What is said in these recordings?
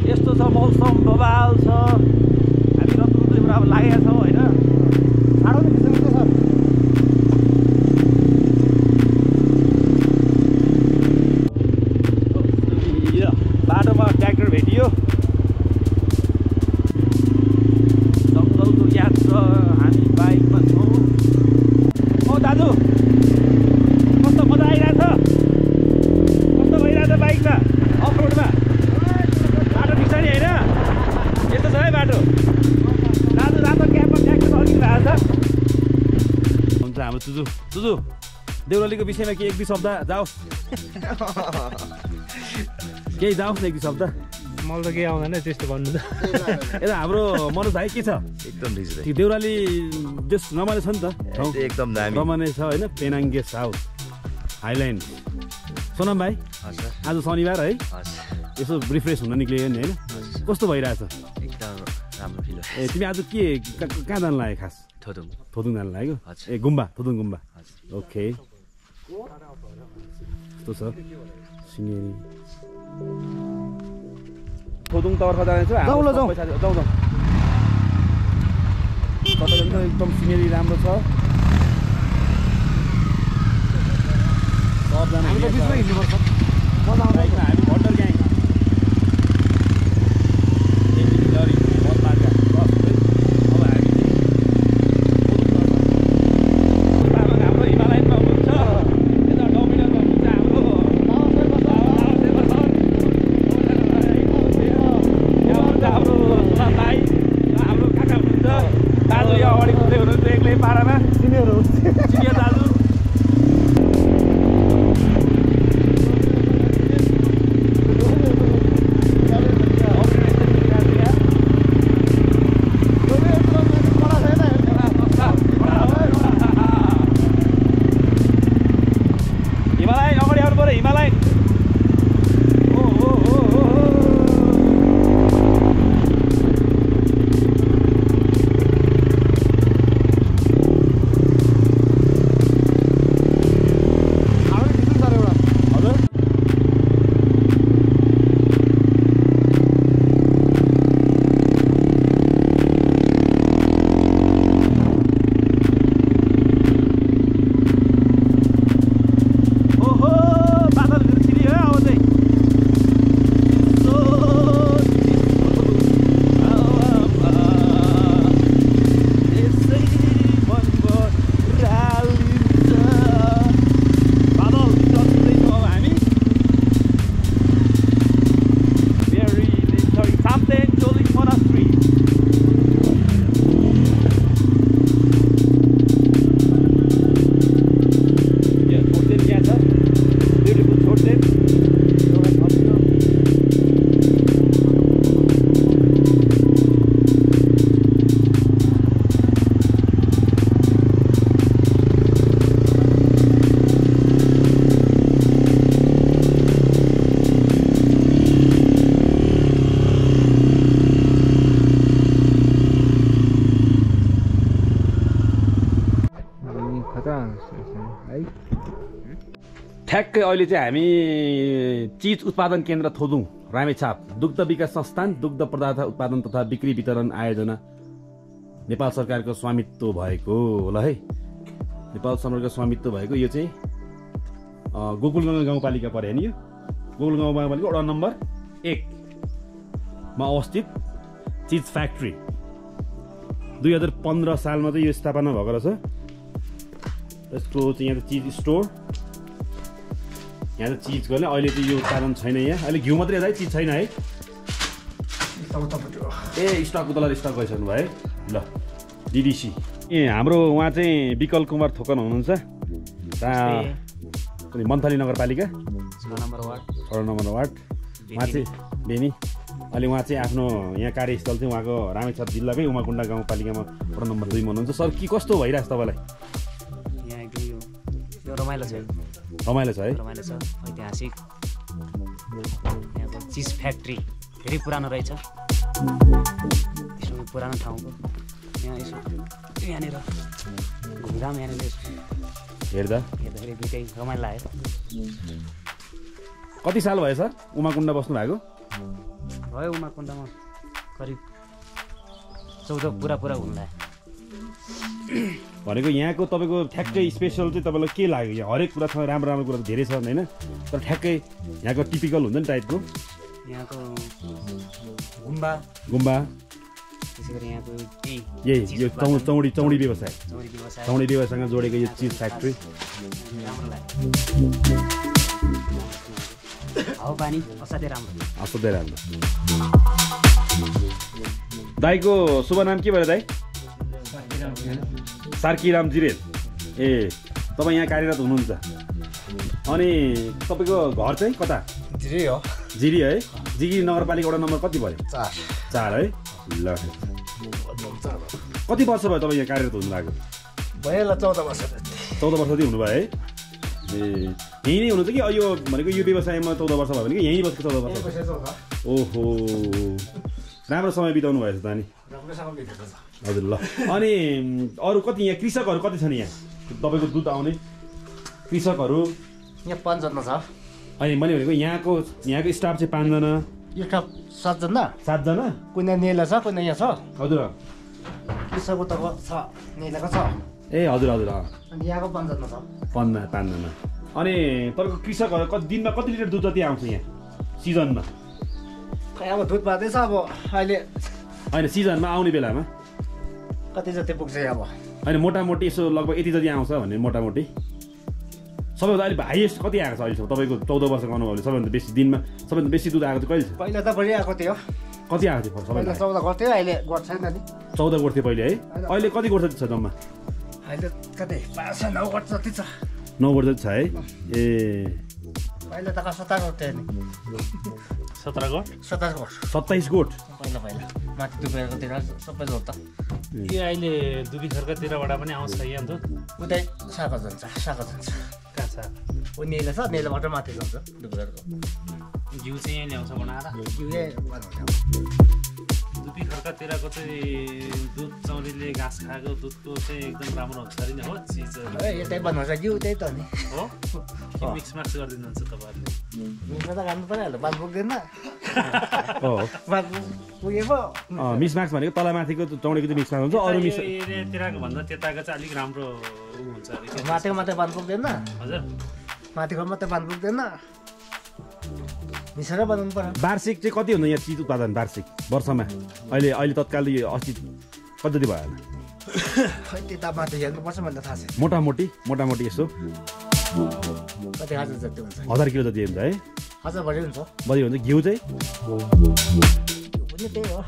यस्तो छ मौसम बबाल छ हामी रत्नपुर अब लागेका छौँ होइन साह्रो नै खिच्नु छ बाटोमा ट्र्याक्टर भेटियो जङ्गलको याद छ हामी बाइकमा छौँ ओ दाजु कस्तो मजा आइरहेछ कस्तो भइरहेछ बाइकमा अफरोडमा बाटो बिस्तारै होइन यस्तो छ है बाटो दाजु रातो क्यापमा ट्र्याक्टर अलिकति भएको छ हुन्छ हाम्रो तुजु देउरालीको विषयमा के एक दुई शब्द जाओस् केही जाओस् न एक दुई शब्द मलाई त केही आउँदैन त्यस्तो भन्नु त यता हाम्रो मनोज भाइ के छ एकदम रिजनेबल देउराली देश रमाइलो छ नि त एकदम दामी रमाइलो छ होइन Penang guest house highland Sonam भाइ आज शनिबार है यसो रिफ्रेस हुन निक्लियो नि होइन कस्तो भइरहेछ एकदम राम्रो फिल ए तिमी आज के कहाँ जानु लाग्यो खास थोदुङ जानु लाग्यो ए गुम्बा थोदुङ गुम्बा ओके कस्तो छ सिँगेरी थोदुङ तर्फ जानेछ जाउँ एकदम सिनेरी राम्रो छ सबजना हिँड्नुपर्छ हामी भट्टर ग्याङ है ठ्याक्कै अहिले चाहिँ हामी चिज उत्पादन केन्द्र थोदुङ रामेछाप दुग्ध विकास संस्थान दुग्ध पदार्थ उत्पादन तथा बिक्री वितरण आयोजना नेपाल सरकारको स्वामित्व भएको होला है नेपाल सरकारको स्वामित्व भएको यो चाहिँ गोकुलगङ्गा गाउँपालिका पर्यो नि यो गोकुलगङ्गा गाउँपालिका वडा नम्बर 1 मा अवस्थित चिज फ्याक्ट्री 2015 सालमा चाहिँ यो स्थापना भएको रहेछ यसको चाहिँ यहाँ चिज स्टोर यहाँ त चिज गर्ने अहिले चाहिँ यो उत्पादन छैन यहाँ अहिले घिउ मात्रै है चिज छैन है ए स्टक उता स्टक गइसक्नु भयो है ल डिडिसी ए हाम्रो उहाँ चाहिँ विकल कुमार थोकन हुनुहुन्छ मन्थली नगरपालिका 6 नम्बर वार्ड उहाँ चाहिँ बेनी अहिले उहाँ चाहिँ आफ्नो यहाँ कार्यस्थल चाहिँ उहाँको रामेछाप जिल्लाकै उमाकुण्डा गाउँपालिकामा वडा नम्बर 2 मा हुनुहुन्छ सर के कस्तो भइरहेछ तपाईँलाई यहाँ एकदम यो रमाइलो छ है ऐतिहासिक यहाँको चिज फ्याक्ट्री धेरै पुरानो रहेछ यसो पुरानो ठाउँको यहाँ यसो यहाँनिर घुमघाम यहाँनिर हेर्दाखेरि दुइटै रमाइलो लाग्यो कति साल भयो सर उमाकुण्डा बस्नु भएको भयो उमाकुण्डामा करिब 14 पुरा हुनु लाग्यो भनेको यहाँको तपाईँको ठ्याक्कै स्पेसल चाहिँ तपाईँलाई के लाग्यो यहाँ हरेक कुरा छ राम्रो कुरा धेरै छ होइन तर ठ्याक्कै यहाँको टिपिकल हुन्छ नि टाइपको यहाँको गुम्बा त्यसै गरी यहाँको यही यो चौडी व्यवसायसँग जोडेको यो चिज फ्याक्ट्री राम्रो लाग्यो हावापानी असाध्यै राम्रो दाइको शुभ नाम के भयो दाइ सार्कीराम जिरेल ए तपाईँ यहाँ कार्यरत हुनुहुन्छ अनि तपाईँको घर चाहिँ कता जिरी है जिरी नगरपालिका वडा नम्बर कति भयो 4 है ल कति वर्ष भयो तपाईँ यहाँ कार्यरत हुनुभएको 14 वर्षदेखि हुनुभयो है ए यहीँ नै हुनुहुन्छ कि यो भनेको यो व्यवसायमा 14 वर्ष भयो भने कि यहीँ बसेको 14 वर्ष ओहो राम्रो समय बिताउनु भएछ त अनि हजुर ल अनि अरू कति यहाँ कृषकहरू कति छन् यहाँ तपाईँको दुध आउने कृषकहरू यहाँ 5 जना छ अनि मैले भनेको यहाँको स्टाफ चाहिँ 5 जना यहाँ 7 जना कुनै नेला छ कुनै यहाँ छ हजुर कृषकको त छ नेलाको छ ए हजुर अनि यहाँको 5 जना छ 5 जना अनि तपाईँको कृषकहरू कति दिनमा कति लिटर दुध जति आउँछ यहाँ सिजनमा खै अब दुध पाउँदैछ अब अहिले होइन सिजनमा आउने बेलामा कति जति पुग्छ अब होइन मोटामोटी यसो लगभग यति जति आउँछ भन्ने मोटामोटी सबैभन्दा अहिले हाइएस्ट कति आएको छ अहिलेसम्म तपाईँको 14 वर्षको अनुभवले सबैभन्दा बेसी दिनमा सबैभन्दा बेसी दुध आएको चाहिँ कहिले छ पहिला त बढी आएको थियो कति आएको थियो पहिला 14 गर्थ्यो अहिले गर्छ छैन नि 14 गर्थ्यो पहिले है अहिले कति गर्छ छ जम्मा अहिले कति 5 9 गर्छ जति छ 9 गर्छ छ है ए पहिला त 17 गर्थ्यो नि 17 गोठ 27 गोठ पहिला माथि दुबेरकोतिर सबै जोड त यो अहिले दुबी खर्कातिरबाट पनि आउँछ यहाँ दुध उतै साका जान्छ कहाँ छ ऊ नेला छ नेलाबाट माथि जान्छ दुबेरको घिउ चाहिँ यहाँ ल्याउँछ बनाएर दुबी खर्कातिरको चाहिँ दुध चौरीले घाँस खाएको दुधको चाहिँ एकदम राम्रो हुन्छ अरे नि हो चिज यतै बनाउँछ घिउ त्यही त नि हो मिक्स माक्स गरिदिनुहुन्छ तपाईँहरूले मिक्स त गर्नु परिहाल्यो बात पुग्दैन हो बात पुगेको मिसमाक्स भनेको तलमाथिको चौडीको चाहिँ मिक्समाक्स हुन्छ अरू मिक्स एरियातिरको भन्दा त्यताको चाहिँ अलिक राम्रो हुन्छ अरे माथिको मात्रै बात पुग्दैन हजुर माथिको मात्रै बात पुग्दैन मिसेर बनाउनु पर्यो वार्षिक चाहिँ कति हुन्छ यहाँ चिज उत्पादन वार्षिक वर्षमा अहिले तत्काल अस्ति कति भयो होला खै त्यता माथि हेर्नुपर्छ भन्दा थाहा छैन मोटामोटी यसो कति हजार जति हुन्छ 1000 किलो जति हुन्छ है 1000 बढी हुन्छ घिउ चाहिँ पनि त्यही हो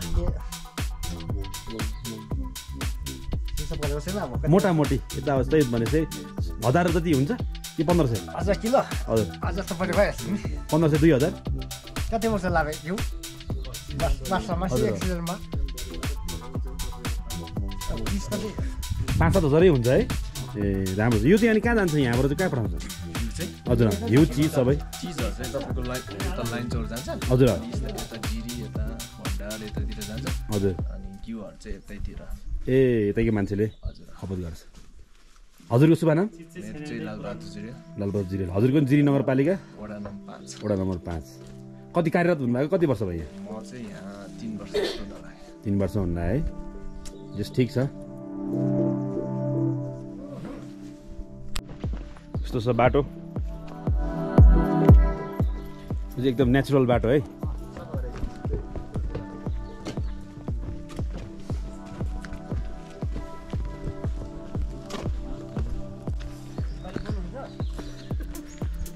मोटामोटी यता त्यही भने चाहिँ 1000 जति हुन्छ कि 1500 1000 किलो हजुर 1000 त बढी भइहाल्छ नि 1500 2000 कति वर्ष लाग्यो घिउ लास्टमा एक्सिडेन्टमा 5-7 हजारै हुन्छ है ए राम्रो छ यो चाहिँ अनि कहाँ जान्छ यहाँबाट चाहिँ कहाँ पठाउँछ हजुर घिउ चिज सबै चिजहरू चाहिँ तपाईँको लाइन चौर जान्छ हजुर यता जिरी यता भण्डार यतातिर जान्छ हजुर अनि घिउहरू चाहिँ यतैतिर ए यतैको मान्छेले हजुर खपत गर्छ हजुरको शुभ नाम? मेरो चाहिँ लालबहादुर जिरे, लालबहादुर जिरेल। हजुरको जिरी नगरपालिका वडा नम्बर 5। वडा नम्बर 5। कति कार्यरत हुनुभएको? कति वर्ष भयो? म चाहिँ यहाँ 3 वर्ष जस्तो होला। 3 वर्ष हुँदा है। जस ठिक छ। यस्तो छ बाटो। यो चाहिँ एकदम नेचुरल बाटो है।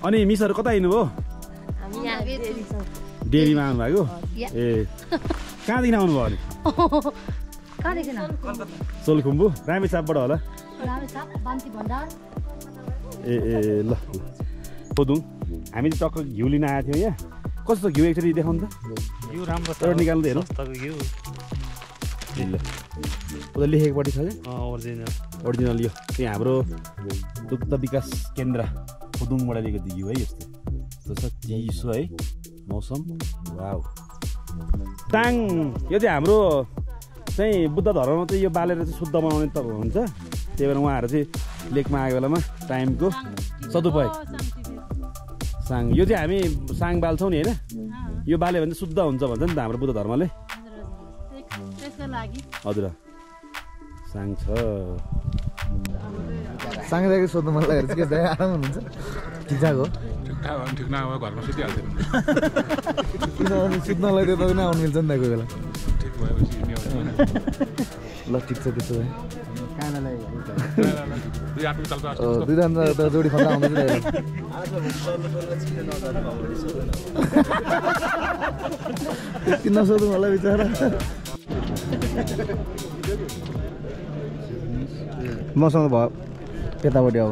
अनि मिसहरू कता हिँड्नुभयो? डेरीमा आउनुभएको? ए कहाँदेखि आउनुभयो अनि? सोलखुम्बु रामेछापबाट होला? ए ए ल पोदुङ। हामी चाहिँ टक्क घिउ लिन आएको थियौँ यहाँ। कस्तो घिउ एकचोटि देखाउनु त? घिउ राम्रो छ। एउटा निकाल्नु हेर्नु। सस्ताको घिउ। ल उता लेखेकोपट्टि छ कि? ओरिजिनल। ओरिजिनल यो चाहिँ हाम्रो दुग्ध विकास केन्द्र पोदुङबाट लिएको घिउ है। यस्तो यस्तो छ चिसो है मौसम। वाउ ताङ। यो चाहिँ हाम्रो चाहिँ बुद्ध धर्ममा चाहिँ यो बालेर चाहिँ शुद्ध बनाउने त हुन्छ। त्यही भएर उहाँहरू चाहिँ लेकमा आएको बेलामा टाइमको सदुपयोग। साङ यो चाहिँ हामी साङ बाल्छौँ नि होइन? यो बाल्यो भने शुद्ध हुन्छ भन्छ नि त हाम्रो बुद्ध धर्मले। हजुर साङ छ। साङदाको सोध्नु मन लागेर चाहिँ के दाइ आराम हुनुहुन्छ? ठिकठाक हो? ठिक नभए घरमा सुतिहाल्थ्यो। किनभने सुत्नलाई त तपाईँ आउनु मिल्छ नि त कोही बेला। ठिक भएपछि हिँड्ने हो। ल ठिक छ त्यसो भए। दुई आठ मिनट चल्छ। दुईजना त जोडी खन्दा आउँदैन नि। किन सोधौँ होला बिचरा। मसँग भयो यतापट्टि अब